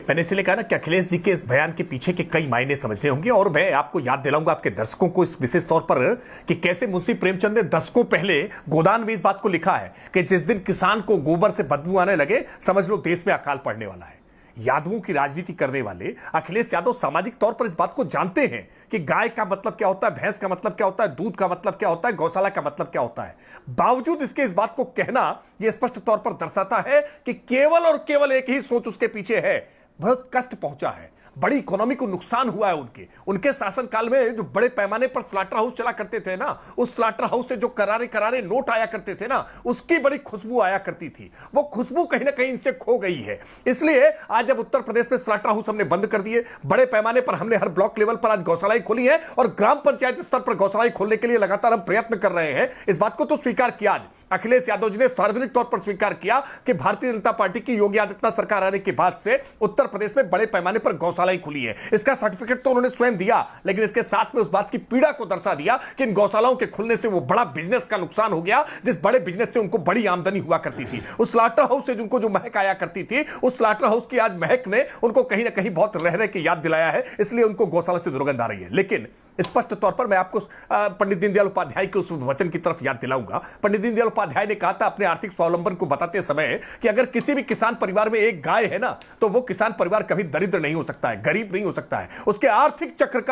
मैंने इसलिए कहा ना कि अखिलेश जी के इस बयान के पीछे के कई मायने समझने होंगे और मैं आपको याद दिलाऊंगा आपके दर्शकों को इस विशेष तौर पर कि कैसे मुंशी प्रेमचंद ने दशकों पहले गोदान में इस बात को लिखा है कि जिस दिन किसान को गोबर से बदबू आने लगे समझ लो देश में अकाल पड़ने वाला है। यादवों की राजनीति करने वाले अखिलेश यादव सामाजिक तौर पर इस बात को जानते हैं कि गाय का मतलब क्या होता है, भैंस का मतलब क्या होता है, दूध का मतलब क्या होता है, गौशाला का मतलब क्या होता है। बावजूद इसके इस बात को कहना यह स्पष्ट तौर पर दर्शाता है कि केवल और केवल एक ही सोच उसके पीछे है। बहुत कष्ट पहुंचा है, बड़ी इकोनॉमी को नुकसान हुआ है। उनके शासनकाल में जो बड़े पैमाने पर स्लॉटर हाउस चला करते थे ना, उस स्लॉटर हाउस से जो करारे करारे नोट आया करते थे ना, उसकी बड़ी खुशबू आया करती थी। वो खुशबू कहीं ना कहीं इनसे खो गई है। इसलिए आज जब उत्तर प्रदेश में स्लॉटर हाउस हमने बंद कर दिए, बड़े पैमाने पर हमने हर ब्लॉक लेवल पर आज गौशालाएं खोली है और ग्राम पंचायत स्तर पर गौशालाएं खोलने के लिए लगातार हम प्रयत्न कर रहे हैं। इस बात को तो स्वीकार किया आज अखिलेश यादव जी ने सार्वजनिक तौर पर स्वीकार किया कि भारतीय जनता पार्टी की योगी आदित्यनाथ सरकार आने के बाद से उत्तर प्रदेश में बड़े पैमाने पर गौशालाएं खुली है। इसका सर्टिफिकेट तो उन्होंने स्वयं दिया, लेकिन इसके साथ में उस बात की पीड़ा को दर्शा दिया कि इन गौशालाओं के खुलने से वो बड़ा बिजनेस का नुकसान हो गया, जिस बड़े बिजनेस से उनको बड़ी आमदनी हुआ करती थी। उस स्लॉटर हाउस से जिनको जो महक आया करती थी, उस स्लॉटर हाउस की आज महक ने उनको कहीं ना कहीं बहुत रह रह के याद दिलाया है, इसलिए उनको गौशाला से दुर्गंध आ रही है। लेकिन स्पष्ट तौर पर मैं आपको पंडित दीनदयाल उपाध्याय के उस वचन की तरफ याद दिलाऊंगा। पंडित दीनदयाल उपाध्याय ने कहा था अपने आर्थिक स्वावलंबन को बताते समय कि अगर किसी भी किसान परिवार में एक गाय है ना, तो वो किसान परिवार कभी दरिद्र नहीं हो सकता है, गरीब नहीं हो सकता है। उसके आर्थिक चक्र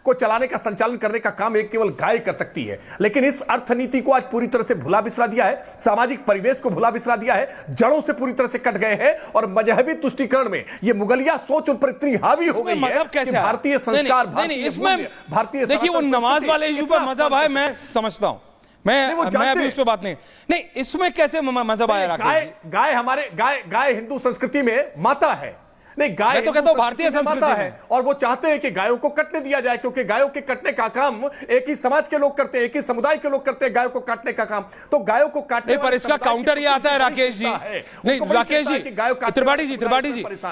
को चलाने का, संचालन करने का काम एक केवल गाय कर सकती है। लेकिन इस अर्थनीति को आज पूरी तरह से भुला बिसरा दिया है, सामाजिक परिवेश को भुला बिसरा दिया है, जड़ों से पूरी तरह से कट गए हैं और मजहबी तुष्टीकरण में ये मुगलिया सोच उन पर इतनी हावी हो गई है कि भारतीय संस्कार, भारतीय देखिए वो नमाज वाले इशू पर मजहब है, मैं समझता हूं, मैं अभी उस पर बात नहीं इसमें कैसे मजहब आया? गाय हिंदू संस्कृति में माता है। नहीं, गाय तो कहता हूं भारतीय संस्कृति है और वो चाहते हैं कि गायों को कटने दिया जाए, क्योंकि गायों के कटने का काम एक ही समाज के लोग करते हैं, एक ही समुदाय के लोग करते हैं, गायों को काटने का काम। तो गायों को काटने पर इसका काउंटर ये आता है राकेश जी, नहीं राकेश जी,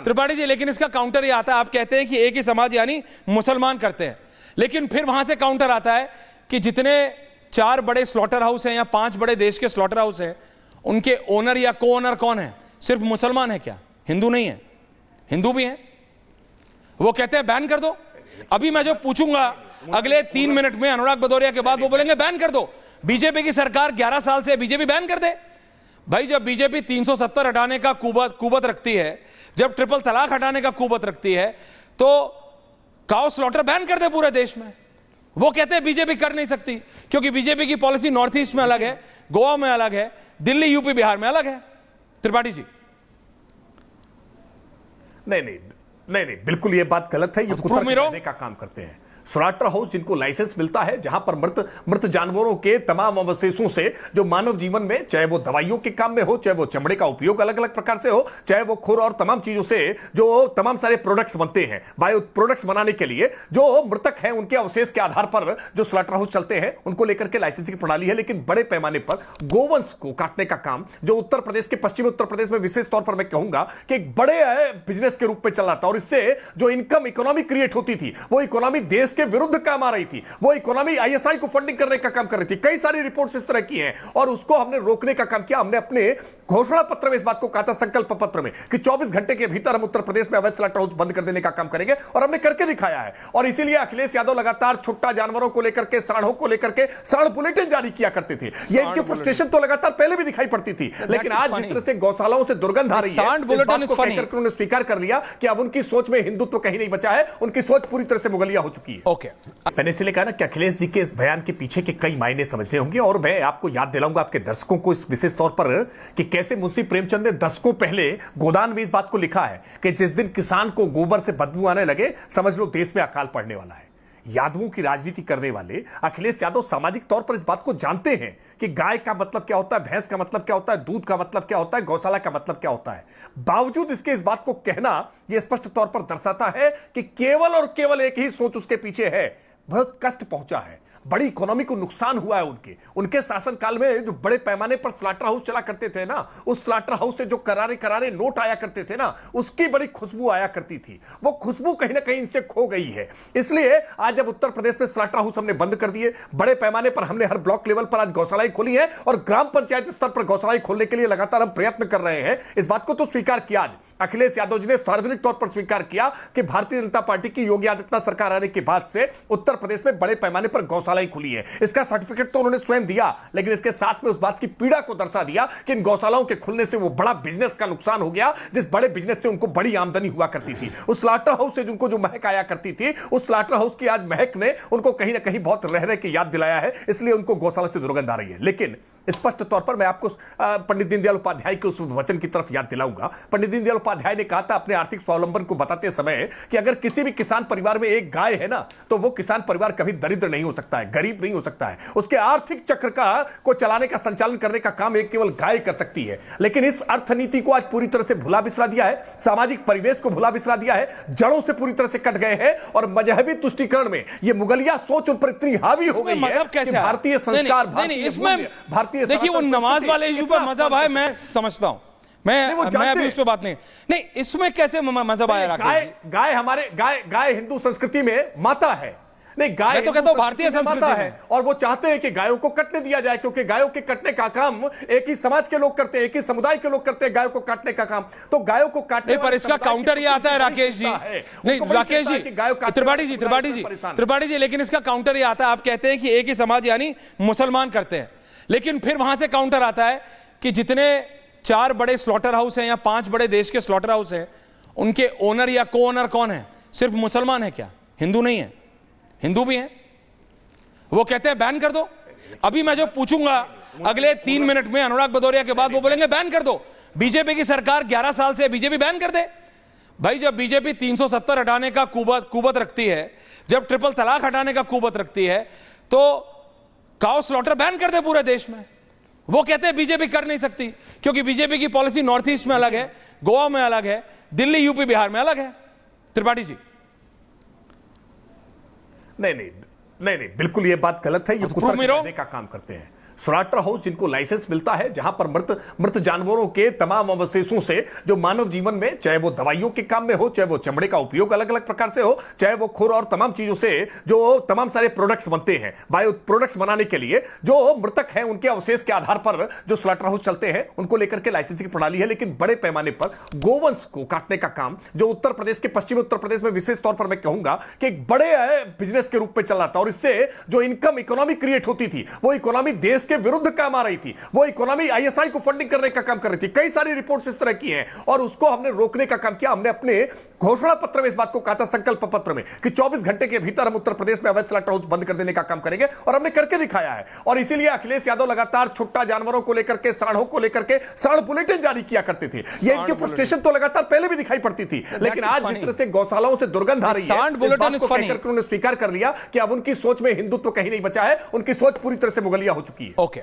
त्रिपाठी जी, लेकिन इसका काउंटर ये आता है, आप कहते हैं कि एक ही समाज यानी मुसलमान करते हैं, लेकिन फिर वहां से काउंटर आता है कि जितने 4 बड़े स्लॉटर हाउस हैं या 5 बड़े देश के स्लॉटर हाउस हैं, उनके ओनर या को ओनर कौन है? सिर्फ मुसलमान है क्या? हिंदू नहीं है, हिंदू भी हैं। वो कहते हैं बैन कर दो। अभी मैं जो पूछूंगा अगले 3 मिनट में अनुराग भदौरिया के बाद, वो बोलेंगे बैन कर दो। बीजेपी की सरकार 11 साल से, बीजेपी बैन कर दे। भाई जब बीजेपी 370 हटाने का कुबत रखती है, जब ट्रिपल तलाक हटाने का कुबत रखती है, तो काउ स्लॉटर बैन कर दे पूरे देश में। वो कहते हैं बीजेपी कर नहीं सकती, क्योंकि बीजेपी की पॉलिसी नॉर्थ ईस्ट में अलग है, गोवा में अलग है, दिल्ली यूपी बिहार में अलग है। त्रिपाठी जी, नहीं, बिल्कुल ये बात गलत है। ये कुतर्क का काम करते हैं। स्लॉटर हाउस जिनको लाइसेंस मिलता है, जहां पर मृत जानवरों के तमाम अवशेषों से जो मानव जीवन में, चाहे वो दवाइयों के काम में हो, चाहे वो चमड़े का उपयोग अलग अलग प्रकार से हो, चाहे वो खुर और तमाम चीजों से जो तमाम सारे प्रोडक्ट्स बनते हैं, बायो प्रोडक्ट्स बनाने के लिए जो मृतक हैं उनके अवशेष के आधार पर जो स्लॉटर हाउस चलते हैं, उनको लेकर के लाइसेंसिंग की प्रणाली है। लेकिन बड़े पैमाने पर गोवंश को काटने का काम जो उत्तर प्रदेश के, पश्चिमी उत्तर प्रदेश में विशेष तौर पर मैं कहूंगा कि एक बड़े बिजनेस के रूप में चल रहा था और इससे जो इनकम इकोनॉमी क्रिएट होती थी, वो इकोनॉमी देश के विरुद्ध काम आ रही थी। वो इकोनॉमी आईएसआई को फंडिंग करने का काम कर रही थी। कई सारी रिपोर्ट्स इस तरह की हैं और उसको हमने रोकने का काम किया। हमने अपने घोषणा पत्र में इस बात को कहा था, संकल्प पत्र में, कि 24 घंटे के भीतर हम उत्तर प्रदेश में अवैध स्लॉटर हाउस बंद कर देने का काम करेंगे और हमने करके दिखाया है। और इसीलिए अखिलेश यादव लगातार छुट्टा जानवरों को लेकर के, सांडों को लेकर के सांड बुलेटिन जारी किया करते थे। ये इनकी फ्रस्ट्रेशन तो लगातार पहले भी दिखाई पड़ती थी, लेकिन आज जिस तरह से गौशालाओं से दुर्गंध आ रही है, उन्होंने स्वीकार कर लिया कि अब उनकी सोच में हिंदुत्व कहीं नहीं बचा है, उनकी सोच पूरी तरह से मुगलिया हो चुकी है। मैंने इसलिए कहा ना कि अखिलेश जी के इस बयान के पीछे के कई मायने समझने होंगे और मैं आपको याद दिलाऊंगा आपके दर्शकों को इस विशेष तौर पर कि कैसे मुंशी प्रेमचंद ने दशकों पहले गोदान में इस बात को लिखा है कि जिस दिन किसान को गोबर से बदबू आने लगे समझ लो देश में अकाल पड़ने वाला है। यादवों की राजनीति करने वाले अखिलेश यादव सामाजिक तौर पर इस बात को जानते हैं कि गाय का मतलब क्या होता है, भैंस का मतलब क्या होता है, दूध का मतलब क्या होता है, गौशाला का मतलब क्या होता है। बावजूद इसके इस बात को कहना यह स्पष्ट तौर पर दर्शाता है कि केवल और केवल एक ही सोच उसके पीछे है। बहुत कष्ट पहुंचा है, बड़ी इकोनॉमी को नुकसान हुआ है। उनके शासनकाल में जो बड़े पैमाने पर स्लॉटर हाउस चला करते थे ना, उस स्लॉटर हाउस से जो करारे करारे नोट आया करते थे ना, उसकी बड़ी खुशबू आया करती थी। वो खुशबू कहीं ना कहीं इनसे खो गई है। इसलिए आज जब उत्तर प्रदेश में स्लॉटर हाउस हमने बंद कर दिए, बड़े पैमाने पर हमने हर ब्लॉक लेवल पर आज गौशालाएं खोली है और ग्राम पंचायत स्तर पर गौशालाएं खोलने के लिए लगातार हम प्रयत्न कर रहे हैं। इस बात को तो स्वीकार किया आज अखिलेश यादव जी ने सार्वजनिक तौर पर स्वीकार किया कि भारतीय जनता पार्टी की योगी आदित्यनाथ सरकार आने के बाद से उत्तर प्रदेश में बड़े पैमाने पर गौशालाएं खुली है। इसका सर्टिफिकेट तो उन्होंने स्वयं दिया, लेकिन इसके साथ में उस बात की पीड़ा को दर्शा दिया कि इन गौशालाओं के खुलने से वो बड़ा बिजनेस का नुकसान हो गया, जिस बड़े बिजनेस से उनको बड़ी आमदनी हुआ करती थी। उस स्लॉटर हाउस से जिनको जो महक आया करती थी, उस स्लॉटर हाउस की आज महक ने उनको कहीं ना कहीं बहुत रह रह के याद दिलाया है, इसलिए उनको गौशाला से दुर्गंध आ रही है। लेकिन स्पष्ट तौर पर मैं आपको पंडित दीनदयाल उपाध्याय के उस वचन की तरफ याद दिलाऊंगा। पंडित दीनदयाल उपाध्याय ने कहा था अपने आर्थिक स्वावलंबन को बताते समय कि अगर किसी भी किसान परिवार में एक गाय है ना, तो वो किसान परिवार कभी दरिद्र नहीं हो सकता है, गरीब नहीं हो सकता है। उसके आर्थिक चक्र को चलाने का, संचालन करने का काम एक केवल गाय कर सकती है। लेकिन इस अर्थनीति को आज पूरी तरह से भुला बिसरा दिया है, सामाजिक परिवेश को भुला बिसरा दिया है, जड़ों से पूरी तरह से कट गए हैं और मजहबी तुष्टीकरण में ये मुगलिया सोच उन पर इतनी हावी हो गई है कि भारतीय संस्कार, भारतीय देखिए वो नमाज वाले इशू पर मजहब है, मैं समझता हूं, मैं अभी उस पे बात नहीं, इसमें कैसे मजहब आया राकेश जी? गाय हिंदू संस्कृति में माता है। नहीं, गाय मैं तो कहता हूं भारतीय संस्कृति है और वो चाहते हैं कि गायों को कटने दिया जाए, क्योंकि गायों के कटने का काम एक ही समाज के लोग करते हैं, एक ही समुदाय के लोग करते हैं, गायों को काटने का काम। तो गायों को काटने पर इसका काउंटर ये आता है राकेश जी, नहीं राकेश जी, त्रिपाठी जी, लेकिन इसका काउंटर ये आता है, आप कहते हैं कि एक ही समाज यानी मुसलमान करते हैं, लेकिन फिर वहां से काउंटर आता है कि जितने 4 बड़े स्लॉटर हाउस हैं या 5 बड़े देश के स्लॉटर हाउस हैं, उनके ओनर या को ओनर कौन है? सिर्फ मुसलमान है क्या? हिंदू नहीं है? हिंदू भी हैं। वो कहते हैं बैन कर दो। अभी मैं जो पूछूंगा अगले 3 मिनट में अनुराग भदौरिया के बाद, वो बोलेंगे बैन कर दो। बीजेपी की सरकार 11 साल से, बीजेपी बैन कर दे। भाई जब बीजेपी 370 हटाने का कुबत रखती है, जब ट्रिपल तलाक हटाने का कुबत रखती है, तो काउ स्लॉटर बैन कर दे पूरे देश में। वो कहते हैं बीजेपी कर नहीं सकती, क्योंकि बीजेपी की पॉलिसी नॉर्थ ईस्ट में अलग है, गोवा में अलग है, दिल्ली यूपी बिहार में अलग है। त्रिपाठी जी, नहीं, बिल्कुल ये बात गलत है। ये कुतर्क का काम करते हैं। स्लॉटर हाउस जिनको लाइसेंस मिलता है, जहां पर मृत जानवरों के तमाम अवशेषों से जो मानव जीवन में, चाहे वो दवाइयों के काम में हो, चाहे वो चमड़े का उपयोग अलग अलग प्रकार से हो, चाहे वो खुर और तमाम चीजों से जो तमाम सारे प्रोडक्ट्स बनते हैं, बायो प्रोडक्ट्स बनाने के लिए जो मृतक हैं उनके अवशेष के आधार पर जो स्लॉटर हाउस चलते हैं, उनको लेकर के लाइसेंसिंग प्रणाली है। लेकिन बड़े पैमाने पर गोवंश को काटने का काम जो उत्तर प्रदेश के, पश्चिमी उत्तर प्रदेश में विशेष तौर पर मैं कहूंगा कि एक बड़े बिजनेस के रूप में चल रहा था, और इससे जो इनकम इकोनॉमी क्रिएट होती थी, वो इकोनॉमी देश के विरुद्ध काम आ रही थी। वो इकोनॉमी आईएसआई को फंडिंग करने का काम कर रही थी। कई सारी रिपोर्ट्स इस तरह की हैं और उसको हमने रोकने का काम किया। हमने अपने घोषणा पत्र में इस बात को कहा था, संकल्प पत्र में, कि 24 घंटे के भीतर हम उत्तर प्रदेश में अवैध स्लॉटर हाउस बंद कर देने का काम करेंगे, और हमने करके दिखाया है। और इसीलिए अखिलेश यादव लगातार छुट्टा जानवरों को लेकर के, सांडों को लेकर के सांड बुलेटिन जारी किया करते थे। ये इनकी फ्रस्ट्रेशन तो लगातार पहले भी दिखाई पड़ती थी, लेकिन आज जिस तरह से गौशालाओं से दुर्गंध आ रही है, उन्होंने स्वीकार कर लिया कि अब उनकी सोच में हिंदुत्व कहीं नहीं बचा है, उनकी सोच पूरी तरह से मुगलिया हो चुकी है। ओके।